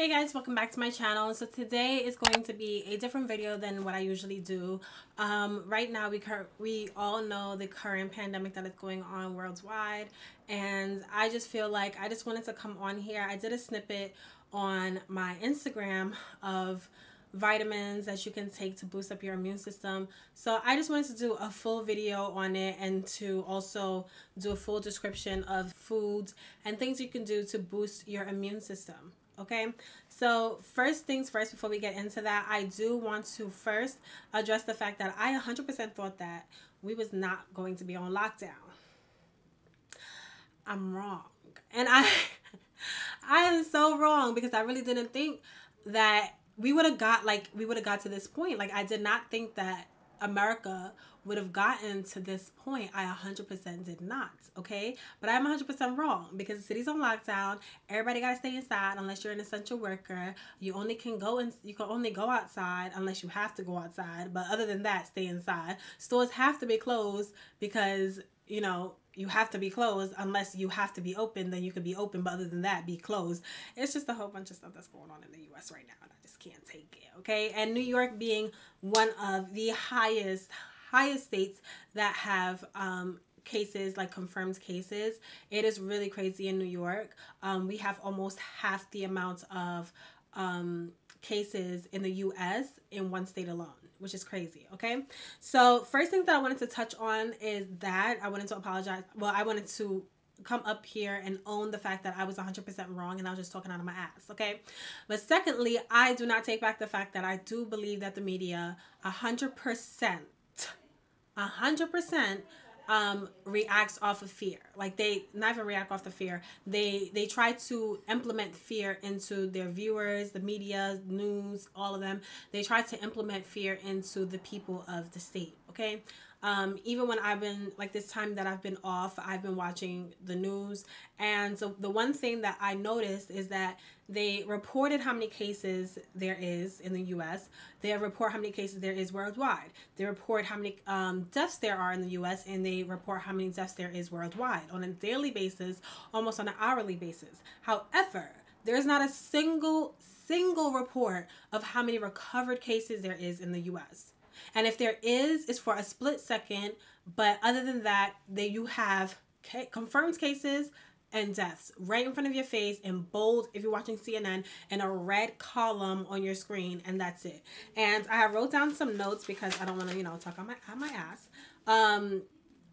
Hey guys, welcome back to my channel. So today is going to be a different video than what I usually do. Right now we all know the current pandemic that is going on worldwide, and I just feel like I just wanted to come on here. I did a snippet on my Instagram of vitamins that you can take to boost up your immune system. So I just wanted to do a full video on it and to also do a full description of foods and things you can do to boost your immune system. Okay, so first things first, before we get into that, I do want to first address the fact that I 100% thought that we was not going to be on lockdown. I'm wrong. And I am so wrong, because I really didn't think that we would have got to this point. Like, I did not think that America would have gotten to this point. I 100% did not, okay? But I'm 100% wrong, because the city's on lockdown. Everybody got to stay inside unless you're an essential worker. You can only go outside unless you have to go outside. But other than that, stay inside. Stores have to be closed because, you know, you have to be closed. Unless you have to be open, then you could be open. But other than that, be closed. It's just a whole bunch of stuff that's going on in the U.S. right now. And I just can't take it, okay? And New York being one of the highest states that have cases, like confirmed cases. It is really crazy in New York. We have almost half the amount of cases in the U.S. in one state alone, which is crazy, okay? So first thing that I wanted to touch on is that I wanted to apologize. Well, I wanted to come up here and own the fact that I was 100% wrong and I was just talking out of my ass, okay? But secondly, I do not take back the fact that I do believe that the media 100% reacts off of fear. Like, they not even react off the fear. They try to implement fear into their viewers, the media, news, all of them. They try to implement fear into the people of the state, okay? Even when I've been, like, this time that I've been off, I've been watching the news. And so the one thing that I noticed is that they reported how many cases there is in the U.S. They report how many cases there is worldwide. They report how many deaths there are in the U.S. and they report how many deaths there is worldwide on a daily basis, almost on an hourly basis. However, there's not a single report of how many recovered cases there is in the U.S. And if there is, it's for a split second. But other than that, you have confirmed cases and deaths right in front of your face in bold, if you're watching CNN, and a red column on your screen, and that's it. And I have wrote down some notes because I don't want to, talk on my ass.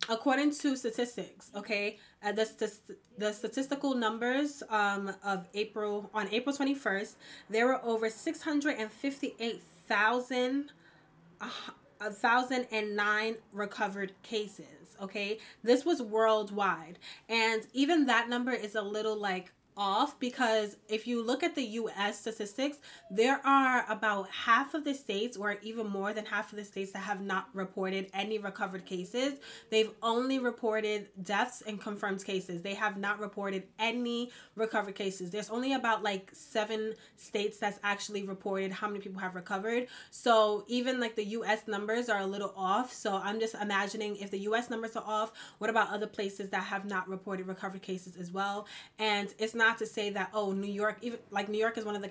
According to statistics, okay, the statistical numbers of April 21st, there were over 1,009 recovered cases, okay? This was worldwide. And even that number is a little, like, off, because if you look at the U.S. statistics, there are about half of the states, or even more than half of the states, that have not reported any recovered cases. They've only reported deaths and confirmed cases. They have not reported any recovered cases. There's only about, like, 7 states that's actually reported how many people have recovered. So even, like, the U.S. numbers are a little off. So I'm just imagining, if the U.S. numbers are off, what about other places that have not reported recovered cases as well? And it's not to say that, oh, New York, even like New York is one of the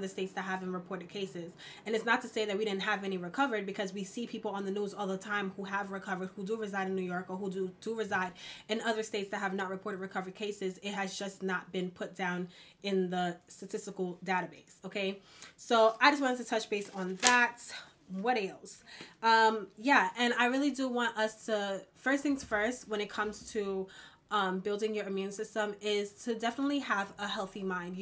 states that haven't reported cases. And it's not to say that we didn't have any recovered, because we see people on the news all the time who have recovered, who do reside in New York, or who do reside in other states that have not reported recovered cases. It has just not been put down in the statistical database, okay? So I just wanted to touch base on that. What else? Yeah, and I really do want us to, first things first, when it comes to building your immune system, is to definitely have a healthy mind.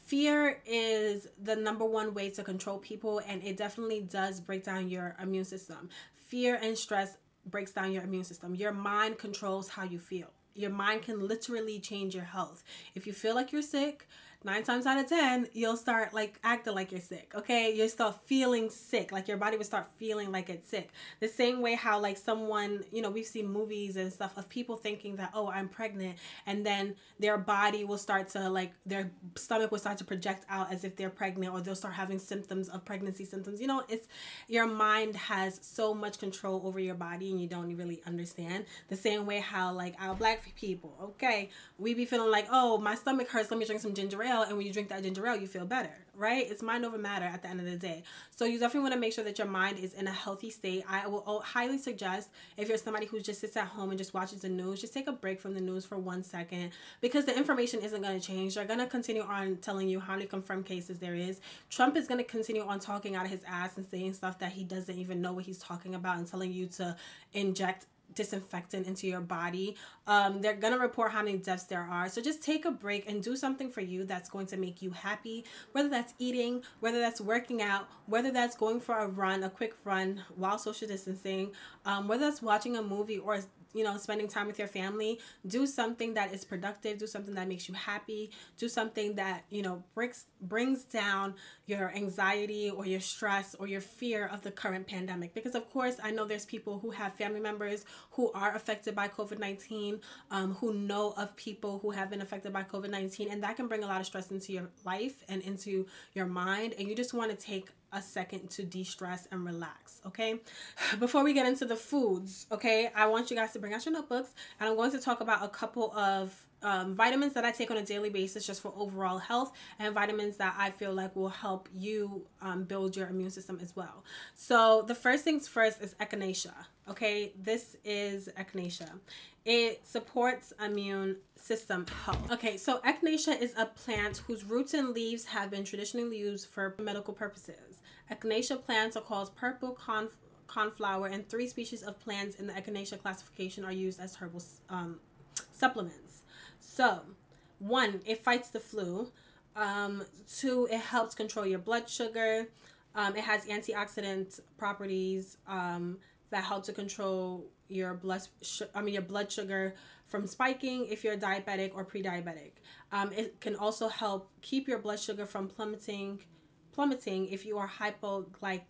Fear is the #1 way to control people, and it definitely does break down your immune system. Fear and stress breaks down your immune system. Your mind controls how you feel. Your mind can literally change your health. If you feel like you're sick, 9 times out of 10, you'll start, like, acting like you're sick, okay? You'll start feeling sick, like your body will start feeling like it's sick. The same way how, like, someone, we've seen movies and stuff of people thinking that, oh, I'm pregnant, and then their body will start to, like, their stomach will start to project out as if they're pregnant, or they'll start having symptoms of pregnancy symptoms. It's, your mind has so much control over your body, and you don't really understand. The same way how, like, our black people, okay, we be feeling like, oh, my stomach hurts, let me drink some ginger ale. ale, and when you drink that ginger ale, you feel better, right? It's mind over matter at the end of the day. So you definitely want to make sure that your mind is in a healthy state. I will highly suggest, if you're somebody who just sits at home and just watches the news, just take a break from the news for 1 second, because the information isn't going to change. They're going to continue on telling you how many confirmed cases there is. Trump is going to continue on talking out of his ass and saying stuff that he doesn't even know what he's talking about, and telling you to inject disinfectant into your body. They're gonna report how many deaths there are. So just take a break and do something for you that's going to make you happy, whether that's eating, whether that's working out, whether that's going for a run, a quick run while social distancing, whether that's watching a movie, or spending time with your family. Do something that is productive. Do something that makes you happy. Do something that, brings down your anxiety or your stress or your fear of the current pandemic. Because of course, I know there's people who have family members who are affected by COVID-19, who know of people who have been affected by COVID-19, and that can bring a lot of stress into your life and into your mind. And you just want to take a second to de-stress and relax, okay? Before we get into the foods, okay, I want you guys to bring out your notebooks, and I'm going to talk about a couple of vitamins that I take on a daily basis just for overall health, and vitamins that I feel like will help you build your immune system as well. So the first things first is echinacea, okay? This is echinacea. It supports immune system health. Okay, so echinacea is a plant whose roots and leaves have been traditionally used for medical purposes. Echinacea plants are called purple coneflower, and 3 species of plants in the echinacea classification are used as herbal supplements. So, 1, it fights the flu. 2, it helps control your blood sugar. It has antioxidant properties that help to control your blood sugar from spiking if you're diabetic or pre-diabetic. It can also help keep your blood sugar from plummeting if you are hypoglycemic.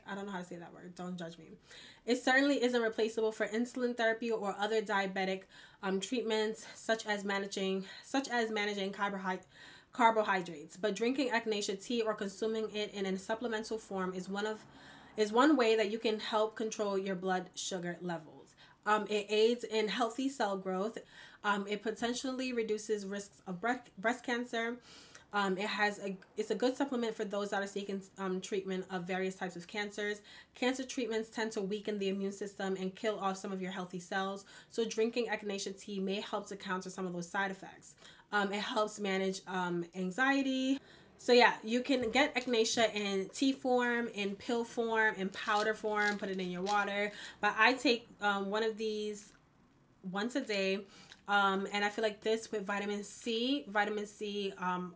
I don't know how to say that word. Don't judge me. It certainly isn't replaceable for insulin therapy or other diabetic treatments, such as managing carbohydrates. But drinking echinacea tea or consuming it in a supplemental form is one way that you can help control your blood sugar levels. It aids in healthy cell growth. It potentially reduces risks of breast cancer. It's a good supplement for those that are seeking treatment of various types of cancers. Cancer treatments tend to weaken the immune system and kill off some of your healthy cells. So drinking echinacea tea may help to counter some of those side effects. It helps manage anxiety. So yeah, you can get echinacea in tea form, in pill form, in powder form, put it in your water. But I take one of these once a day. And I feel like this with vitamin C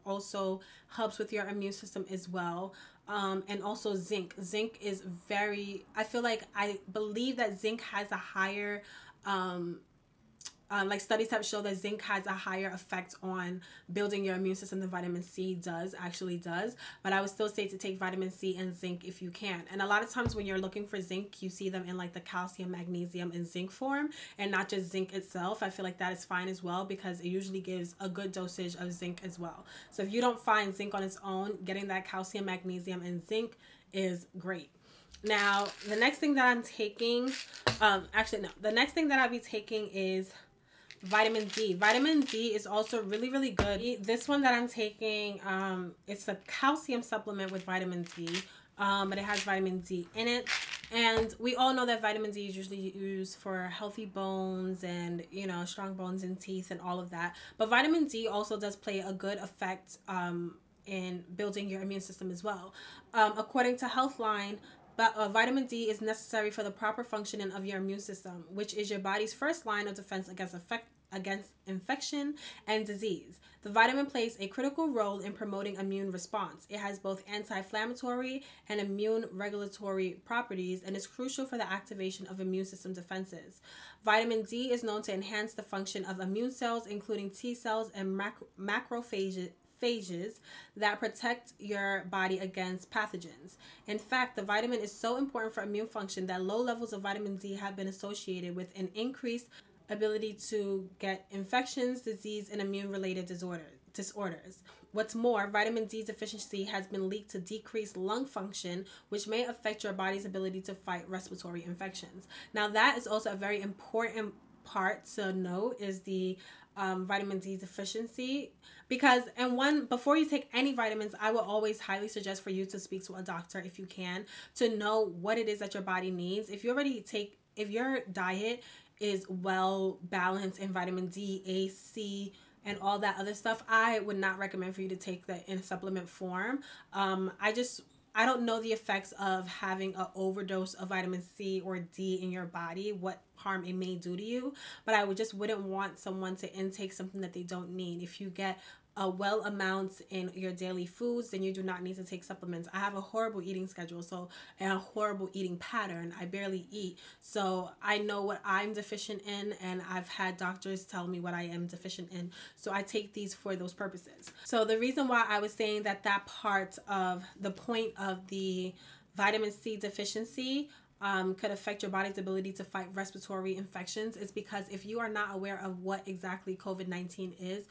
also helps with your immune system as well. And also zinc. Zinc is I believe that zinc has a higher, like studies have shown that zinc has a higher effect on building your immune system than vitamin C actually does. But I would still say to take vitamin C and zinc if you can. And a lot of times when you're looking for zinc, you see them in like the calcium, magnesium, and zinc form, and not just zinc itself. I feel like that is fine as well, because it usually gives a good dosage of zinc as well. So if you don't find zinc on its own, getting that calcium, magnesium, and zinc is great. Now, the next thing that I'm taking, the next thing that I'll be taking is vitamin D. Vitamin D is also really, really good. This one that I'm taking, it's a calcium supplement with vitamin D, but it has vitamin D in it. And we all know that vitamin D is usually used for healthy bones and, strong bones and teeth and all of that. But vitamin D also does play a good effect in building your immune system as well. According to Healthline, vitamin D is necessary for the proper functioning of your immune system, which is your body's first line of defense against infection and disease. The vitamin plays a critical role in promoting immune response. It has both anti-inflammatory and immune regulatory properties and is crucial for the activation of immune system defenses. Vitamin D is known to enhance the function of immune cells, including T cells and macrophages that protect your body against pathogens. In fact, the vitamin is so important for immune function that low levels of vitamin D have been associated with an increased ability to get infections, disease, and immune-related disorders. What's more, vitamin D deficiency has been linked to decreased lung function, which may affect your body's ability to fight respiratory infections. Now, that is also a very important part to note, is the vitamin D deficiency. Because, and one, before you take any vitamins, I will always highly suggest for you to speak to a doctor if you can, to know what it is that your body needs. If your diet is well balanced in vitamin D, A, C, and all that other stuff, I would not recommend for you to take that in supplement form. I don't know the effects of having an overdose of vitamin C or D in your body, what harm it may do to you, but I wouldn't want someone to intake something that they don't need. If you get a well amount in your daily foods, then you do not need to take supplements. I have a horrible eating schedule, and a horrible eating pattern. I barely eat. So I know what I'm deficient in, and I've had doctors tell me what I am deficient in. So I take these for those purposes. So the reason why I was saying that part of the point of the vitamin C deficiency could affect your body's ability to fight respiratory infections is because if you are not aware of what exactly COVID-19 is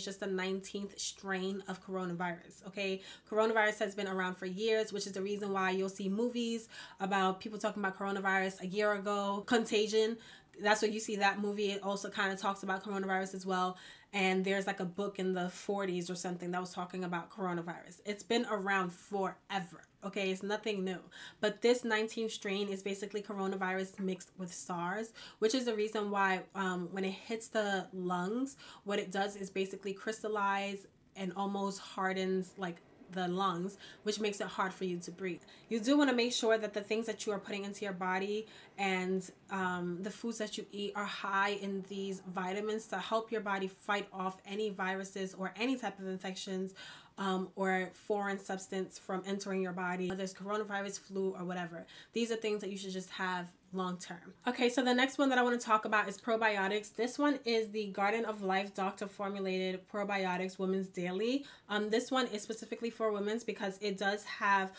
just the 19th strain of coronavirus, okay? Coronavirus has been around for years, which is the reason why you'll see movies about people talking about coronavirus a year ago. Contagion, that's what you see that movie. It also kind of talks about coronavirus as well. And there's like a book in the 40s or something that was talking about coronavirus. It's been around forever. Okay, it's nothing new. But this 19th strain is basically coronavirus mixed with SARS, which is the reason why when it hits the lungs, what it does is basically crystallize and almost hardens like the lungs, which makes it hard for you to breathe. You do want to make sure that the things that you are putting into your body and the foods that you eat are high in these vitamins to help your body fight off any viruses or any type of infections or foreign substance from entering your body, whether it's coronavirus, flu, or whatever. These are things that you should just have long term. Okay, so the next one that I want to talk about is probiotics. This one is the Garden of Life doctor formulated probiotics women's daily. This one is specifically for women's because it does have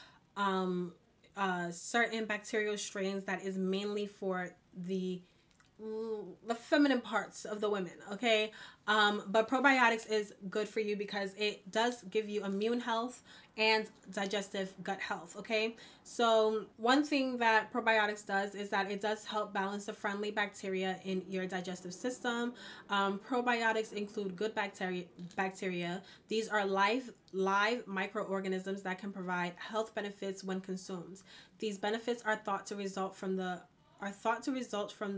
certain bacterial strains that is mainly for the feminine parts of the women, okay? But probiotics is good for you because it does give you immune health and digestive gut health, okay? So one thing that probiotics does is that it does help balance the friendly bacteria in your digestive system. Probiotics include good bacteria. These are live microorganisms that can provide health benefits when consumed. These benefits are thought to result from the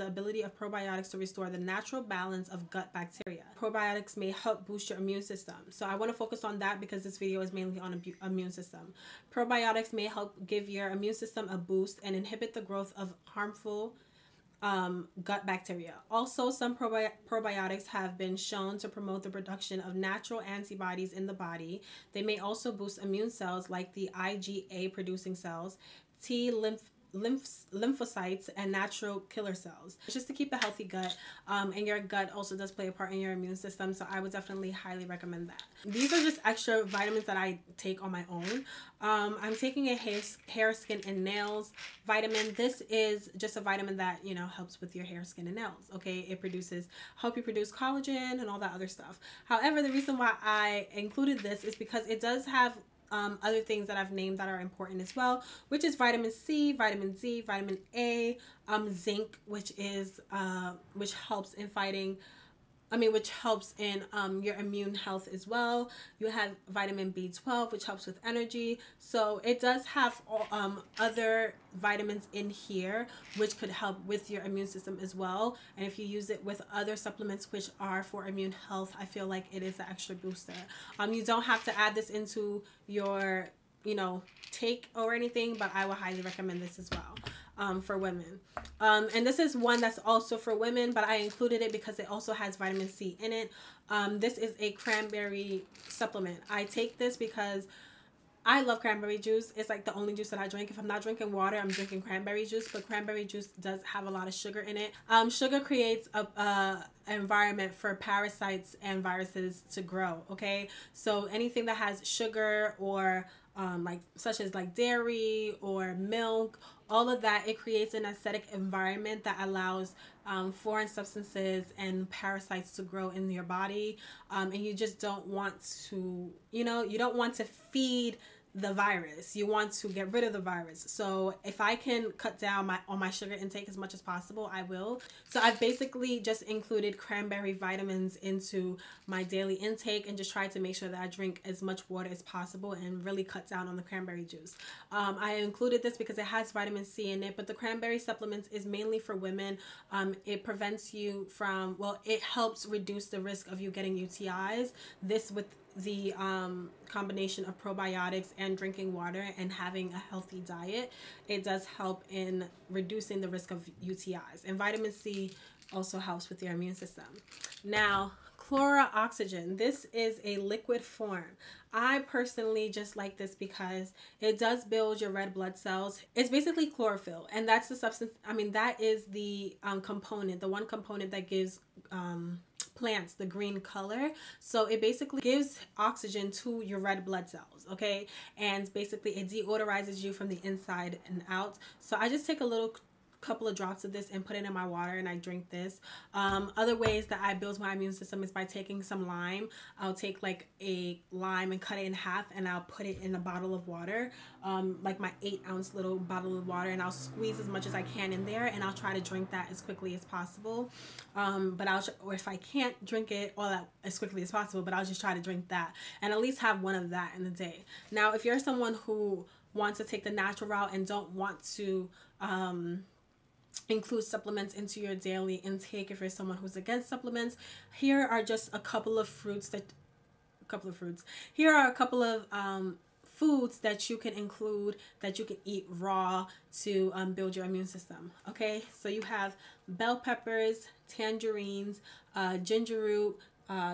ability of probiotics to restore the natural balance of gut bacteria. Probiotics may help boost your immune system. So I want to focus on that because this video is mainly on immune system. Probiotics may help give your immune system a boost and inhibit the growth of harmful gut bacteria. Also, some probiotics have been shown to promote the production of natural antibodies in the body. They may also boost immune cells like the IgA producing cells, lymphocytes, and natural killer cells, just to keep a healthy gut. And your gut also does play a part in your immune system, so I would definitely highly recommend that. These are just extra vitamins that I take on my own. I'm taking a hair, skin, and nails vitamin. This is just a vitamin that, you know, helps with your hair, skin, and nails, okay? It help you produce collagen and all that other stuff. However, the reason why I included this is because it does have other things that I've named that are important as well, which is vitamin C, vitamin D, vitamin A, zinc, which helps in your immune health as well. You have vitamin B12, which helps with energy. So it does have other vitamins in here, which could help with your immune system as well. And if you use it with other supplements, which are for immune health, I feel like it is an extra booster. You don't have to add this into your, take or anything, but I would highly recommend this as well. For women. And this is one that's also for women, but I included it because it also has vitamin C in it. This is a cranberry supplement. I take this because I love cranberry juice. It's like the only juice that I drink. If I'm not drinking water, I'm drinking cranberry juice, but cranberry juice does have a lot of sugar in it. Sugar creates an environment for parasites and viruses to grow, okay? So anything that has sugar or such as dairy or milk, all of that, it creates an acidic environment that allows foreign substances and parasites to grow in your body. And you just don't want to, you don't want to feed the virus. You want to get rid of the virus. So if I can cut down on my sugar intake as much as possible, I will. So I've basically just included cranberry vitamins into my daily intake and just tried to make sure that I drink as much water as possible and really cut down on the cranberry juice. I included this because it has vitamin C in it, but the cranberry supplements is mainly for women. It prevents you from, well, it helps reduce the risk of you getting UTIs. This with the combination of probiotics and drinking water and having a healthy diet, it does help in reducing the risk of UTIs. And vitamin C also helps with your immune system. Now, chlorooxygen. This is a liquid form. I personally just like this because it does build your red blood cells. It's basically chlorophyll, and that's the substance, I mean, that is the component, the one component that gives plants the green color. So it basically gives oxygen to your red blood cells, okay? And basically it deodorizes you from the inside and out. So I just take a little couple of drops of this and put it in my water and I drink this. Other ways that I build my immune system is by taking some lime. I'll take like a lime and cut it in half and I'll put it in a bottle of water, like my 8-ounce little bottle of water, and I'll squeeze as much as I can in there and I'll try to drink that as quickly as possible. Or if I can't drink it all that as quickly as possible, but I'll just try to drink that and at least have one of that in a day. Now, if you're someone who wants to take the natural route and don't want to include supplements into your daily intake, if you're someone who's against supplements, here are just a couple of fruits here are a couple of foods that you can include, that you can eat raw to build your immune system. Okay, so you have bell peppers, tangerines, ginger root,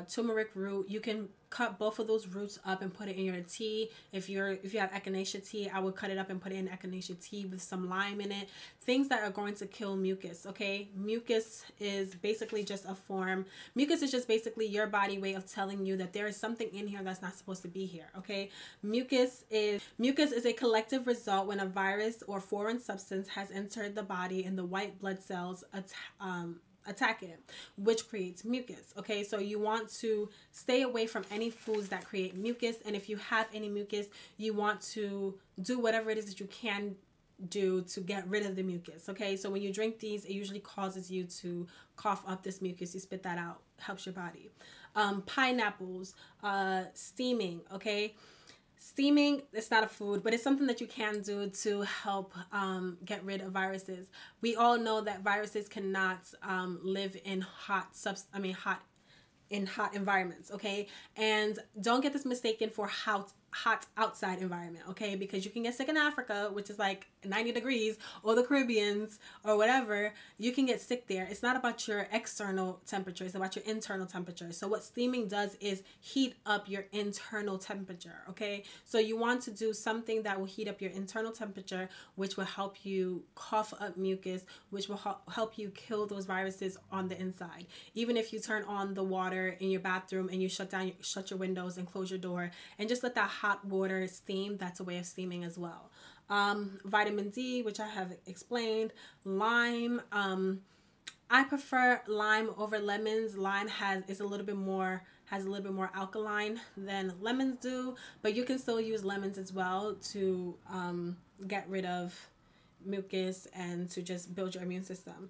turmeric root. You can cut both of those roots up and put it in your tea. If you have echinacea tea, I would cut it up and put it in echinacea tea with some lime in it. Things that are going to kill mucus, okay? Mucus is basically just your body way of telling you that there is something in here that's not supposed to be here, okay? Mucus is a collective result when a virus or foreign substance has entered the body and the white blood cells attack it, which creates mucus. Okay, so you want to stay away from any foods that create mucus, and if you have any mucus, you want to do whatever it is that you can do to get rid of the mucus. Okay, so when you drink these, it usually causes you to cough up this mucus. You spit that out, helps your body. Pineapples, steaming. Okay, steaming, it's not a food, but it's something that you can do to help get rid of viruses. We all know that viruses cannot live in hot environments, okay? And don't get this mistaken for hot outside environment, okay? Because you can get sick in Africa, which is like 90 degrees, or the Caribbeans or whatever. You can get sick there. It's not about your external temperature, it's about your internal temperature. So what steaming does is heat up your internal temperature, okay? So you want to do something that will heat up your internal temperature, which will help you cough up mucus, which will help you kill those viruses on the inside. Even if you turn on the water in your bathroom and you shut your windows and close your door and just let that hot water steam, that's a way of steaming as well. Vitamin D, which I have explained. Lime, I prefer lime over lemons. Lime has a little bit more alkaline than lemons do, but you can still use lemons as well to get rid of mucus and to just build your immune system.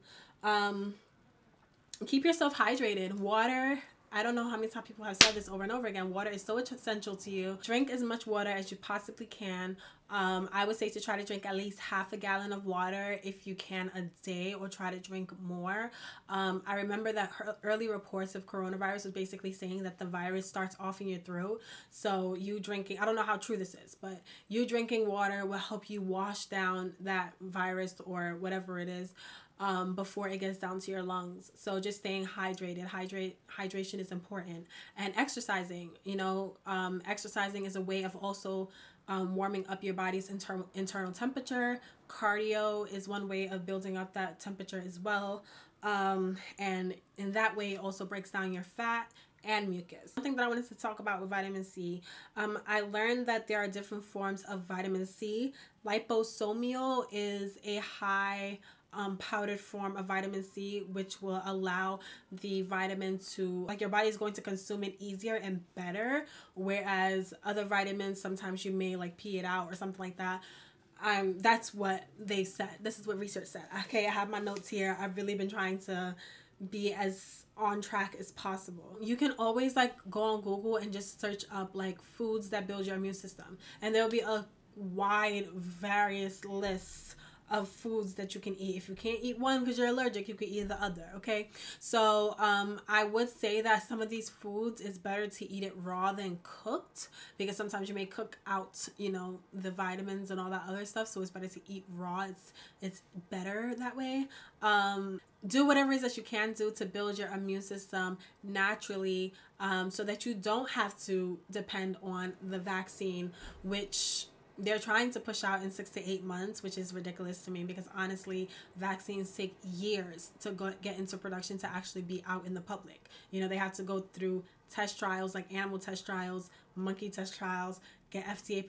Keep yourself hydrated. Water, I don't know how many times people have said this over and over again. Water is so essential to you. Drink as much water as you possibly can. I would say to try to drink at least half a gallon of water if you can a day, or try to drink more. I remember that early reports of coronavirus was basically saying that the virus starts off in your throat. So you drinking, I don't know how true this is, but you drinking water will help you wash down that virus or whatever it is before it gets down to your lungs. So just staying hydrated. Hydration is important. And exercising, exercising is a way of also warming up your body's internal temperature. Cardio is one way of building up that temperature as well. And in that way, it also breaks down your fat and mucus. Something that I wanted to talk about with vitamin C. I learned that there are different forms of vitamin C. Liposomal is a high powdered form of vitamin C, which will allow the vitamin to, like, your body is going to consume it easier and better, whereas other vitamins sometimes you may like pee it out or something like that. That's what they said. This is what research said. Okay, I have my notes here. I've really been trying to be as on track as possible. You can always like go on Google and just search up like foods that build your immune system, and there'll be a wide various lists of foods that you can eat. If you can't eat one because you're allergic, you can eat the other. Okay, so I would say that some of these foods, it's better to eat it raw than cooked, because sometimes you may cook out, you know, the vitamins and all that other stuff, so it's better to eat raw. It's better that way. Do whatever it is that you can do to build your immune system naturally, so that you don't have to depend on the vaccine, which they're trying to push out in 6 to 8 months, which is ridiculous to me, because honestly, vaccines take years to get into production to actually be out in the public. You know, they have to go through test trials, like animal test trials, monkey test trials, get FDA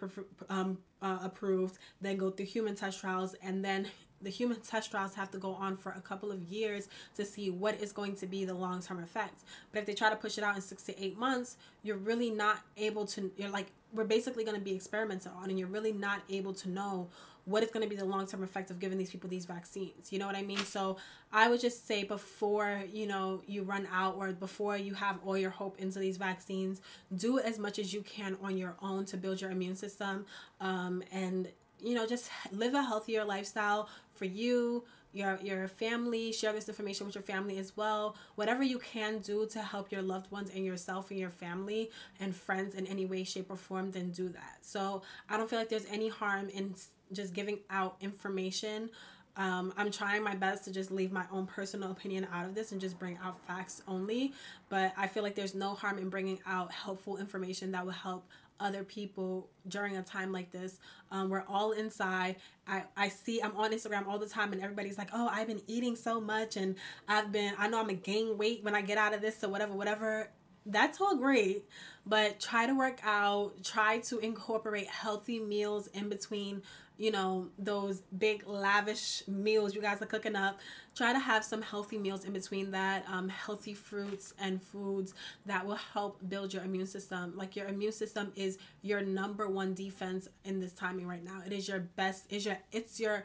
approved, then go through human test trials, and then the human test trials have to go on for a couple of years to see what is going to be the long-term effects. But if they try to push it out in 6 to 8 months, you're really not able to, you're like, we're basically going to be experimented on, and you're really not able to know what is going to be the long-term effect of giving these people these vaccines. You know what I mean? So I would just say, before, you know, you run out, or before you have all your hope into these vaccines, do as much as you can on your own to build your immune system, and, you know, just live a healthier lifestyle for you, your family. Share this information with your family as well. Whatever you can do to help your loved ones and yourself and your family and friends in any way, shape, or form, then do that. So I don't feel like there's any harm in just giving out information. I'm trying my best to just leave my own personal opinion out of this and just bring out facts only, but I feel like there's no harm in bringing out helpful information that will help other people during a time like this. We're all inside. I'm on Instagram all the time, and everybody's like, oh, I've been eating so much, and I know I'm gonna gain weight when I get out of this, so whatever. That's all great, but try to work out, try to incorporate healthy meals in between, you know, those big lavish meals you guys are cooking up. Try to have some healthy meals in between that, healthy fruits and foods that will help build your immune system. Like, your immune system is your number one defense in this timing right now. It is your best, it's your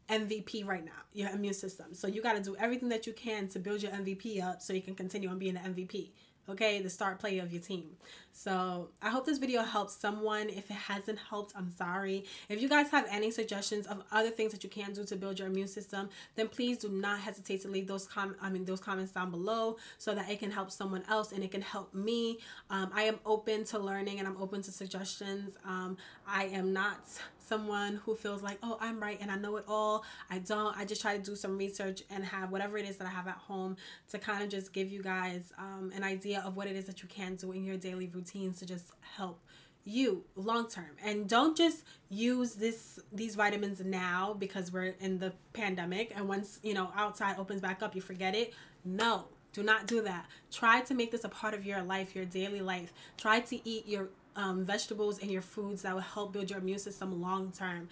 MVP right now, your immune system. So you got to do everything that you can to build your MVP up so you can continue on being an MVP. Okay, the star player of your team. So I hope this video helps someone. If it hasn't helped, I'm sorry. If you guys have any suggestions of other things that you can do to build your immune system, then please do not hesitate to leave those comments down below, so that it can help someone else and it can help me. I am open to learning, and I'm open to suggestions. I am not someone who feels like, oh, I'm right and I know it all. I don't. I just try to do some research and have whatever it is that I have at home to kind of just give you guys an idea of what it is that you can do in your daily routines to just help you long term. And don't just use these vitamins now because we're in the pandemic, and once, you know, outside opens back up, you forget it. No, do not do that. Try to make this a part of your life, your daily life. Try to eat your vegetables and your foods that will help build your immune system long term.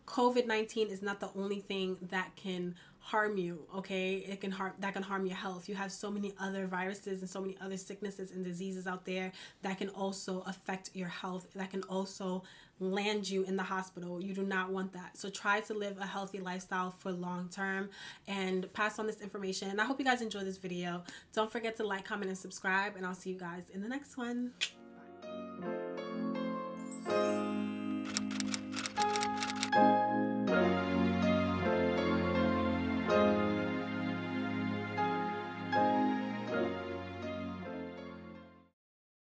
COVID-19 is not the only thing that can harm you, okay? That can harm your health. You have so many other viruses and so many other sicknesses and diseases out there that can also affect your health, that can also land you in the hospital. You do not want that. So try to live a healthy lifestyle for long term and pass on this information. And I hope you guys enjoyed this video. Don't forget to like, comment, and subscribe, and I'll see you guys in the next one. Bye.